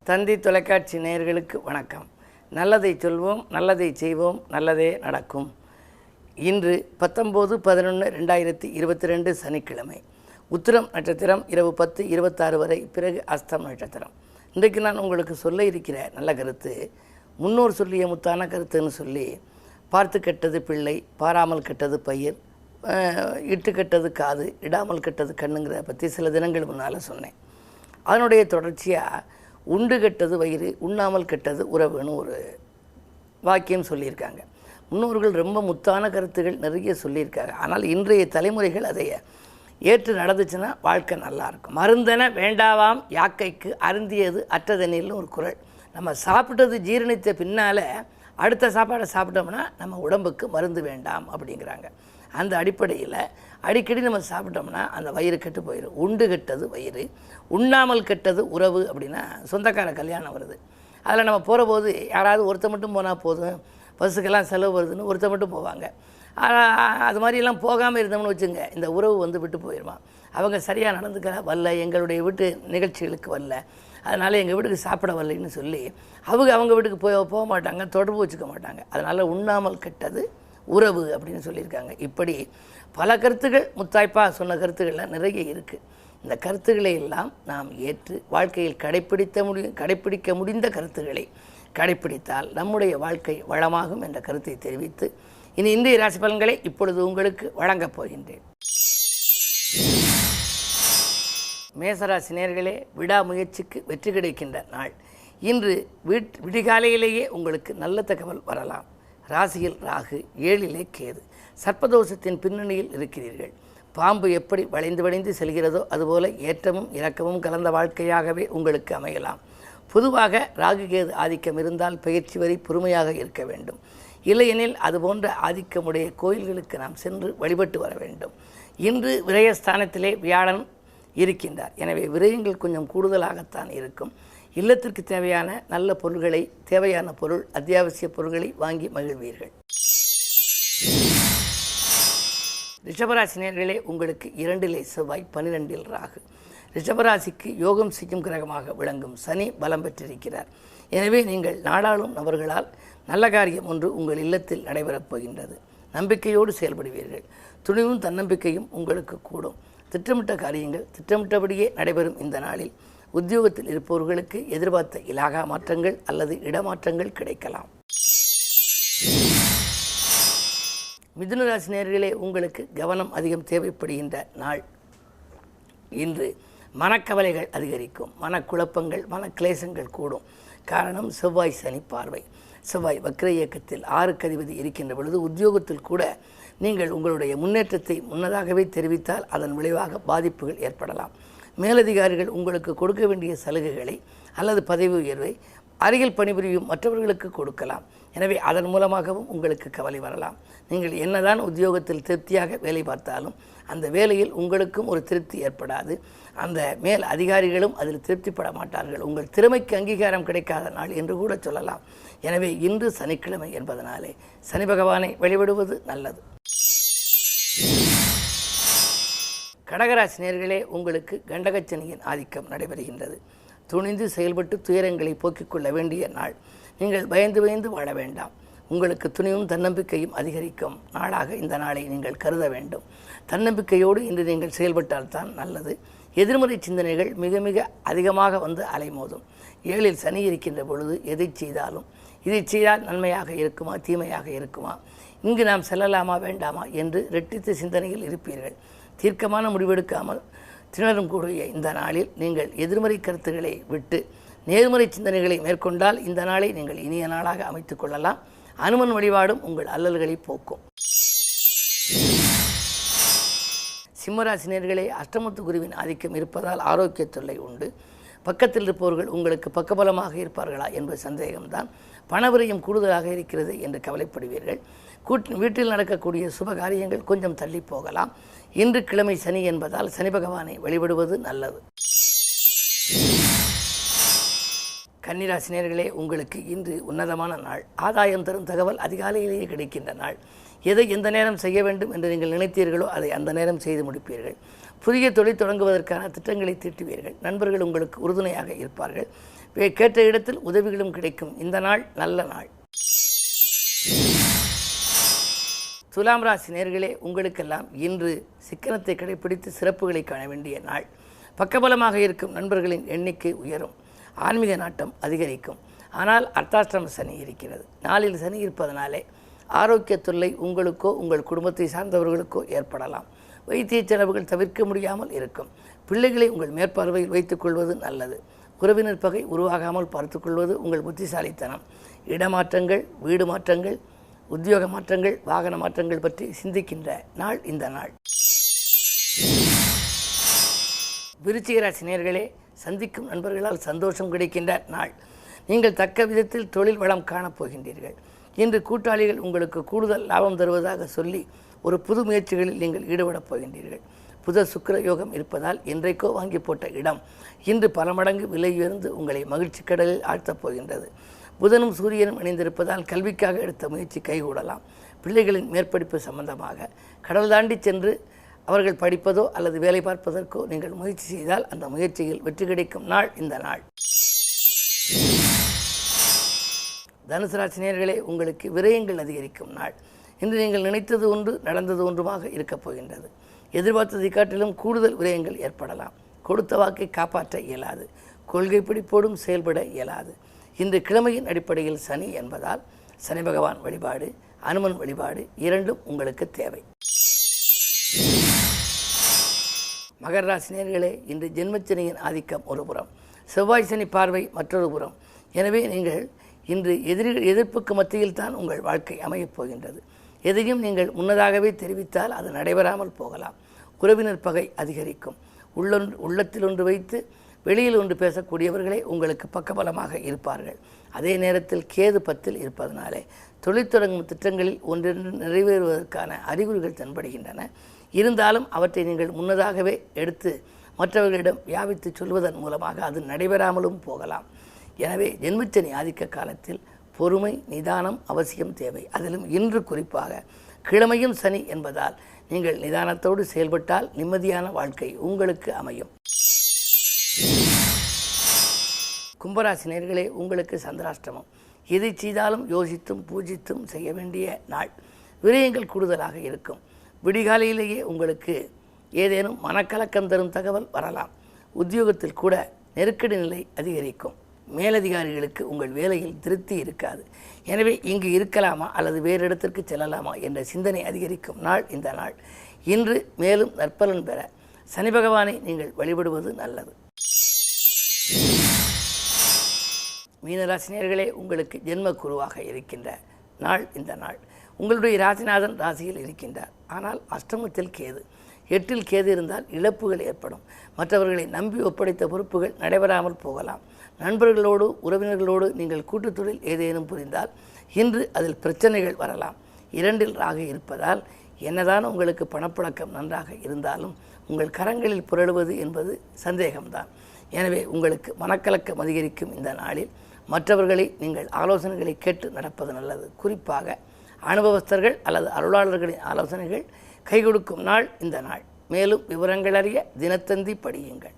தந்தி தொலைக்காட்சி நேயர்களுக்கு வணக்கம். நல்லதை சொல்வோம், நல்லதை செய்வோம், நல்லதே நடக்கும். இன்று 19/11/2022 சனிக்கிழமை. உத்திரம் நட்சத்திரம் இரவு 10:26 வரை, பிறகு அஸ்தம் நட்சத்திரம். இன்றைக்கு நான் உங்களுக்கு சொல்ல இருக்கிற நல்ல கருத்து, முன்னோர் சொல்லிய முத்தான கருத்துன்னு சொல்லி, பார்த்து கெட்டது பிள்ளை, பாராமல் கெட்டது பயிர், இட்டு கெட்டது காது, இடாமல் கெட்டது கண்ணுங்கிற பற்றி சில தினங்கள் முன்னால் சொன்னேன். அதனுடைய தொடர்ச்சியாக உண்டு கெட்டது வயிறு, உண்ணாமல் கெட்டது உறவுன்னு ஒரு வாக்கியம் சொல்லியிருக்காங்க. முன்னோர்கள் ரொம்ப முத்தான கருத்துகள் நிறைய சொல்லியிருக்காங்க. ஆனால் இன்றைய தலைமுறைகள் அதை ஏற்று நடந்துச்சுன்னா வாழ்க்கை நல்லாயிருக்கும். மருந்தென வேண்டாவாம் யாக்கைக்கு அருந்தியது அற்றதெனில்னு ஒரு குறள். நம்ம சாப்பிட்டது ஜீரணித்த பின்னால் அடுத்த சாப்பாடை சாப்பிட்டோம்னா நம்ம உடம்புக்கு மருந்து வேண்டாம் அப்படிங்கிறாங்க. அந்த அடிப்படையில் அடிக்கடி நம்ம சாப்பிட்டோம்னா அந்த வயிறு கெட்டு போயிடும். உண்டு கெட்டது வயிறு, உண்ணாமல் கெட்டது உறவு அப்படின்னா சொந்தக்கார கல்யாணம் வருது. அதில் நம்ம போகிற போது யாராவது ஒருத்தர் மட்டும் போனால் போதும், பஸ்ஸுக்கெல்லாம் செலவு வருதுன்னு ஒருத்தர் மட்டும் போவாங்க. அது மாதிரியெல்லாம் போகாமல் இருந்தோம்னு வச்சுங்க, இந்த உறவு விட்டு போயிடுவான். அவங்க சரியாக நடந்துக்கிற வரல, எங்களுடைய வீட்டு நிகழ்ச்சிகளுக்கு வரல, அதனால் எங்கள் வீட்டுக்கு சாப்பிட வரலைன்னு சொல்லி அவங்க வீட்டுக்கு போக மாட்டாங்க, தொடர்பு வச்சுக்க மாட்டாங்க. அதனால் உண்ணாமல் கெட்டது உறவு அப்படின்னு சொல்லியிருக்காங்க. இப்படி பல கருத்துகள் முத்தாய்ப்பாக சொன்ன கருத்துக்கள்லாம் நிறைய இருக்குது. இந்த கருத்துக்களை எல்லாம் நாம் ஏற்று வாழ்க்கையில் கடைப்பிடிக்க முடிந்த கருத்துக்களை கடைப்பிடித்தால் நம்முடைய வாழ்க்கை வளமாகும் என்ற கருத்தை தெரிவித்து இனி இந்திய ராசி பலன்களை இப்பொழுது உங்களுக்கு வழங்கப் போகின்றேன். மேசராசி நேயர்களே, விடாமுயற்சிக்கு வெற்றி கிடைக்கின்ற நாள். இன்று விடிகாலையிலேயே உங்களுக்கு நல்ல தகவல் வரலாம். ராசியில் ராகு, 7லே கேது, சர்ப்பதோஷத்தின் பின்னணியில் இருக்கிறீர்கள். பாம்பு எப்படி வளைந்து செல்கிறதோ அதுபோல ஏற்றமும் இறக்கமும் கலந்த வாழ்க்கையாகவே உங்களுக்கு அமையலாம். பொதுவாக ராகு கேது ஆதிக்கம் இருந்தால் பயிற்சி வரை பொறுமையாக இருக்க வேண்டும். இல்லையெனில் அதுபோன்ற ஆதிக்கமுடைய கோயில்களுக்கு நாம் சென்று வழிபட்டு வர வேண்டும். இன்று விரயஸ்தானத்திலே வியாழன் இருக்கின்றார். எனவே விரயங்கள் கொஞ்சம் கூடுதலாகத்தான் இருக்கும். இல்லத்திற்கு தேவையான நல்ல பொருள்களை, தேவையான பொருள், அத்தியாவசிய பொருள்களை வாங்கி மகிழ்வீர்கள். ரிஷபராசி நேயர்களே, உங்களுக்கு 2லே செவ்வாய், 12ல் ராகு. ரிஷபராசிக்கு யோகம் செய்யும் கிரகமாக விளங்கும் சனி பலம் பெற்றிருக்கிறார். எனவே நீங்கள் நாடாளும் நபர்களால் நல்ல காரியம் ஒன்று உங்கள் இல்லத்தில் நடைபெறப் போகின்றது. நம்பிக்கையோடு செயல்படுவீர்கள். துணிவும் தன்னம்பிக்கையும் உங்களுக்கு கூடும். திட்டமிட்ட காரியங்கள் திட்டமிட்டபடியே நடைபெறும். இந்த நாளில் உத்தியோகத்தில் இருப்பவர்களுக்கு எதிர்பார்த்த இலாகா மாற்றங்கள் அல்லது இடமாற்றங்கள் கிடைக்கலாம். மிதுனராசி நேயர்களே, உங்களுக்கு கவனம் அதிகம் தேவைப்படுகின்ற நாள். இன்று மனக்கவலைகள் அதிகரிக்கும், மனக்குழப்பங்கள், மனக்லேசங்கள் கூடும். காரணம் செவ்வாய் சனி பார்வை. செவ்வாய் வக்ர இயக்கத்தில் 6க்கு அதிபதி இருக்கின்ற பொழுது உத்தியோகத்தில் கூட நீங்கள் உங்களுடைய முன்னேற்றத்தை முன்னதாகவே தெரிவித்தால் அதன் விளைவாக பாதிப்புகள் ஏற்படலாம். மேலதிகாரிகள் உங்களுக்கு கொடுக்க வேண்டிய சலுகைகளை அல்லது பதவி உயர்வை அருகில் பணிபுரியும் மற்றவர்களுக்கு கொடுக்கலாம். எனவே அதன் மூலமாகவும் உங்களுக்கு கவலை வரலாம். நீங்கள் என்னதான் உத்தியோகத்தில் திருப்தியாக வேலை பார்த்தாலும் அந்த வேலையில் உங்களுக்கும் ஒரு திருப்தி ஏற்படாது. அந்த மேல் அதிகாரிகளும் அதில் திருப்திப்பட மாட்டார்கள். உங்கள் திறமைக்கு அங்கீகாரம் கிடைக்காத நாள் என்று கூட சொல்லலாம். எனவே இன்று சனிக்கிழமை என்பதனாலே சனி பகவானை வழிபடுவது நல்லது. கடகராசி நேயர்களே, உங்களுக்கு கண்டகச்சனியின் ஆதிக்கம் நடைபெறுகின்றது. துணிந்து செயல்பட்டு துயரங்களை போக்கிக் கொள்ள வேண்டிய நாள். நீங்கள் பயந்து வாழ வேண்டாம். உங்களுக்கு துணிவும் தன்னம்பிக்கையும் அதிகரிக்கும் நாளாக இந்த நாளை நீங்கள் கருத வேண்டும். தன்னம்பிக்கையோடு இன்று நீங்கள் செயல்பட்டால்தான் நல்லது. எதிர்மறை சிந்தனைகள் மிக அதிகமாக வந்து அலைமோதும். 7ல் சனி இருக்கின்ற பொழுது எதை செய்தாலும் இதை செய்தால் நன்மையாக இருக்குமா தீமையாக இருக்குமா, இங்கு நாம் செல்லலாமா வேண்டாமா என்று இரட்டித்த சிந்தனையில் இருப்பீர்கள். தீர்க்கமான முடிவெடுக்காமல் திணறும் கூடிய இந்த நாளில் நீங்கள் எதிர்மறை கருத்துக்களை விட்டு நேர்மறை சிந்தனைகளை மேற்கொண்டால் இந்த நாளை நீங்கள் இனிய நாளாக அமைத்துக் கொள்ளலாம். அனுமன் வழிபாடும் உங்கள் அல்லல்களை போக்கும். சிம்மராசி நேயர்களே, அஷ்டமத்து குருவின் ஆதிக்கம் இருப்பதால் ஆரோக்கிய தொல்லை உண்டு. பக்கத்தில் இருப்பவர்கள் உங்களுக்கு பக்கபலமாக இருப்பார்களா என்பது சந்தேகம்தான். பணவிரயம் கூடுதலாக இருக்கிறது என்று கவலைப்படுவீர்கள். வீட்டில் நடக்கக்கூடிய சுப காரியங்கள் கொஞ்சம் தள்ளி போகலாம். இன்று கிழமை சனி என்பதால் சனி பகவானை வழிபடுவது நல்லது. கன்னிராசி நேயர்களே, உங்களுக்கு இன்று உன்னதமான நாள். ஆதாயம் தரும் தகவல் அதிகாலையிலேயே கிடைக்கின்ற நாள். எதை எந்த நேரம் செய்ய வேண்டும் என்று நீங்கள் நினைத்தீர்களோ அதை அந்த நேரம் செய்து முடிப்பீர்கள். புதிய தொழில் தொடங்குவதற்கான திட்டங்களை தீட்டுவீர்கள். நண்பர்கள் உங்களுக்கு உறுதுணையாக இருப்பார்கள். கேட்ட இடத்தில் உதவிகளும் கிடைக்கும். இந்த நாள் நல்ல நாள். துலாம் ராசி நேயர்களே, உங்களுக்கெல்லாம் இன்று சிக்கனத்தை கடைபிடித்து சிறப்புகளை காண வேண்டிய நாள். பக்கபலமாக இருக்கும் நண்பர்களின் எண்ணிக்கை உயரும். ஆன்மீக நாட்டம் அதிகரிக்கும். ஆனால் அர்த்தாஷ்டம சனி இருக்கிறது. நாளில் சனி இருப்பதனாலே ஆரோக்கிய தொல்லை உங்களுக்கோ உங்கள் குடும்பத்தை சார்ந்தவர்களுக்கோ ஏற்படலாம். வைத்திய செலவுகள் தவிர்க்க முடியாமல் இருக்கும். பிள்ளைகளை உங்கள் மேற்பார்வையில் வைத்துக் கொள்வது நல்லது. உறவினர் பகை உருவாகாமல் பார்த்துக்கொள்வது உங்கள் புத்திசாலித்தனம். இடமாற்றங்கள், வீடு மாற்றங்கள், உத்தியோக மாற்றங்கள், வாகன மாற்றங்கள் பற்றி சிந்திக்கின்ற நாள் இந்த நாள். விருச்சிக ராசி நேயர்களே, சந்திக்கும் நண்பர்களால் சந்தோஷம் கிடைக்கின்ற நாள். நீங்கள் தக்க விதத்தில் தொழில் வளம் காணப்போகின்றீர்கள். இன்று கூட்டாளிகள் உங்களுக்கு கூடுதல் லாபம் தருவதாக சொல்லி ஒரு புது முயற்சிகளில் நீங்கள் ஈடுபடப் போகின்றீர்கள். புத சுக்கிர யோகம் இருப்பதால் இன்றைக்கோ வாங்கி போட்ட இடம் இன்று பல மடங்கு விலை உயர்ந்து உங்களை மகிழ்ச்சி கடலில் ஆழ்த்தப் போகின்றது. புதனும் சூரியனும் இணைந்திருப்பதால் கல்விக்காக எடுத்த முயற்சி கைகூடலாம். பிள்ளைகளின் மேற்படிப்பு சம்பந்தமாக கடல் தாண்டி சென்று அவர்கள் படிப்பதோ அல்லது வேலை பார்ப்பதற்கோ நீங்கள் முயற்சி செய்தால் அந்த முயற்சியில் வெற்றி கிடைக்கும் நாள் இந்த நாள். தனுசு ராசி நேயர்களே, உங்களுக்கு விரயங்கள் அதிகரிக்கும் நாள். இன்று நீங்கள் நினைத்தது ஒன்று நடந்தது ஒன்றுமாக இருக்கப் போகின்றது. எதிர்பார்த்ததை காட்டிலும் கூடுதல் விரயங்கள் ஏற்படலாம். கொடுத்த வாக்கை காப்பாற்ற இயலாது. கொள்கை பிடிப்போடும் செயல்பட இயலாது. இன்று கிழமையின் அடிப்படையில் சனி என்பதால் சனி பகவான் வழிபாடு, அனுமன் வழிபாடு இரண்டும் உங்களுக்கு தேவை. மகர ராசி நேயர்களே, இன்று ஜென்மச்சனியின் ஆதிக்கம் ஒரு புறம், செவ்வாய் சனி பார்வை மற்றொரு புறம். எனவே நீங்கள் இன்று எதிர்ப்புக்கு மத்தியில் தான் உங்கள் வாழ்க்கை அமையப் போகின்றது. எதையும் நீங்கள் முன்னதாகவே தெரிவித்தால் அது நடைபெறாமல் போகலாம். உறவினர் பகை அதிகரிக்கும். உள்ளத்தில் ஒன்று வைத்து வெளியில் ஒன்று பேசக்கூடியவர்களே உங்களுக்கு பக்கபலமாக இருப்பார்கள். அதே நேரத்தில் கேது 10 இருப்பதனாலே தொழில் தொடங்கும் திட்டங்களில் ஒன்றென்று நிறைவேறுவதற்கான அறிகுறிகள் தென்படுகின்றன. இருந்தாலும் அவற்றை நீங்கள் முன்னதாகவே எடுத்து மற்றவர்களிடம் வியாபித்து சொல்வதன் மூலமாக அது நடைபெறாமலும் போகலாம். எனவே ஜென்மச்சனி ஆதிக்க காலத்தில் பொறுமை, நிதானம் அவசியம் தேவை. அதிலும் இன்று குறிப்பாக கிழமையும் சனி என்பதால் நீங்கள் நிதானத்தோடு செயல்பட்டால் நிம்மதியான வாழ்க்கை உங்களுக்கு அமையும். கும்பராசி நேயர்களே, உங்களுக்கு சந்திராஷ்டமம். எதை செய்தாலும் யோசித்தும் பூஜித்தும் செய்ய வேண்டிய நாள். விரயங்கள் கூடுதலாக இருக்கும். விடிகாலையிலேயே உங்களுக்கு ஏதேனும் மனக்கலக்கம் தரும் தகவல் வரலாம். உத்தியோகத்தில் கூட நெருக்கடி நிலை அதிகரிக்கும். மேலதிகாரிகளுக்கு உங்கள் வேலையில் திருப்தி இருக்காது. எனவே இங்கு இருக்கலாமா அல்லது வேறு இடத்திற்கு செல்லலாமா என்ற சிந்தனை அதிகரிக்கும் நாள் இந்த நாள். இன்று மேலும் நற்பலன் பெற சனி பகவானை நீங்கள் வழிபடுவது நல்லது. மீனராசி நேயர்களே, உங்களுக்கு ஜென்ம குருவாக இருக்கின்ற நாள் இந்த நாள். உங்களுடைய ராசிநாதன் ராசியில் இருக்கின்றார். ஆனால் அஷ்டமத்தில் கேது. 8 கேது இருந்தால் இழப்புகள் ஏற்படும். மற்றவர்களை நம்பி ஒப்படைத்த பொறுப்புகள் நடைபெறாமல் போகலாம். நண்பர்களோடு உறவினர்களோடு நீங்கள் கூட்டுத்தொழில் ஏதேனும் புரிந்தால் இன்று அதில் பிரச்சனைகள் வரலாம். 2 ராகு இருப்பதால் என்னதான் உங்களுக்கு பணப்புழக்கம் நன்றாக இருந்தாலும் உங்கள் கரங்களில் புரளுவது என்பது சந்தேகம்தான். எனவே உங்களுக்கு மனக்கலக்கம் அதிகரிக்கும் இந்த நாளில் மற்றவர்களை நீங்கள் ஆலோசனைகளை கேட்டு நடப்பது நல்லது. குறிப்பாக அனுபவஸ்தர்கள் அல்லது அருளாளர்களின் ஆலோசனைகள் கை கொடுக்கும் நாள் இந்த நாள். மேலும் விவரங்கள் அறிய தினத்தந்தி படியுங்கள்.